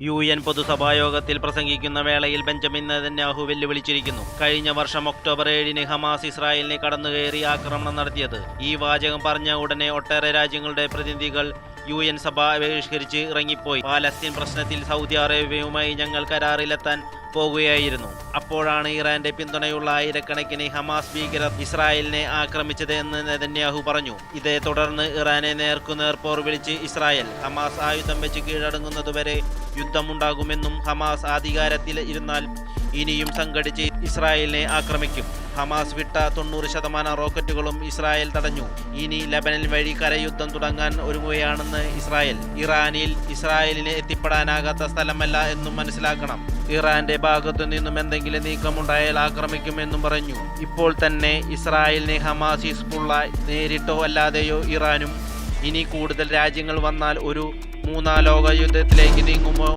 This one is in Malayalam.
UN പൊതുസഭായോഗത്തിൽ പ്രസംഗിക്കുന്ന വേളയിൽ ബെഞ്ചമിൻ നെതന്യാഹു വെല്ലുവിളിച്ചിരിക്കുന്നു. കഴിഞ്ഞ വർഷം ഒക്ടോബർ 7-ന് ഹമാസ് ഇസ്രായേലിനെ കടന്നുകയറി ആക്രമണം നടത്തിയത്. ഈ വാചകം പറഞ്ഞ ഉടനെ ഒട്ടേറെ രാജ്യങ്ങളുടെ പ്രതിനിധികൾ UN സഭ ബഹിഷ്കരിച്ച് ഇറങ്ങിപ്പോയി. പാലസ്തീൻ പ്രശ്നത്തിൽ സൗദി അറേബ്യയുമായി ഞങ്ങൾ കരാറിലെത്താൻ പോകുകയായിരുന്നു. അപ്പോഴാണ് ഇറാന്റെ പിന്തുണയുള്ള ആയിരക്കണക്കിന് ഹമാസ് ഭീകരർ ഇസ്രായേലിനെ ആക്രമിച്ചത് എന്ന് നെതന്യാഹു പറഞ്ഞു. ഇതേ തുടർന്ന് ഇറാനെ നേർക്കുനേർ പോർ വിളിച്ച് ഇസ്രായേൽ. ഹമാസ് ആയുധം വെച്ച് കീഴടങ്ങുന്നതുവരെ യുദ്ധമുണ്ടാകുമെന്നും ഹമാസ് അധികാരത്തിൽ ഇരുന്നാൽ ഇനിയും സംഘടിച്ച് ഇസ്രായേലിനെ ആക്രമിക്കും. ഹമാസ് വിട്ട 90% റോക്കറ്റുകളും ഇസ്രായേൽ തടഞ്ഞു. ഇനി ലബനൻ വഴി കരയുദ്ധം തുടങ്ങാൻ ഒരുങ്ങുകയാണെന്ന് ഇസ്രായേൽ. ഇറാനിൽ ഇസ്രായേലിന് എത്തിപ്പെടാനാകാത്ത സ്ഥലമല്ല എന്നും മനസ്സിലാക്കണം. ഇറാന്റെ ഭാഗത്തു നിന്നും എന്തെങ്കിലും നീക്കമുണ്ടായാൽ ആക്രമിക്കുമെന്നും പറഞ്ഞു. ഇപ്പോൾ തന്നെ ഇസ്രായേലിനെ ഹമാസ്, ഹിസ്ബുള്ള നേരിട്ടോ അല്ലാതെയോ ഇറാനും ഇനി കൂടുതൽ രാജ്യങ്ങൾ വന്നാൽ ഒരു മൂന്നാം ലോക യുദ്ധത്തിലേക്ക് നീങ്ങുമോ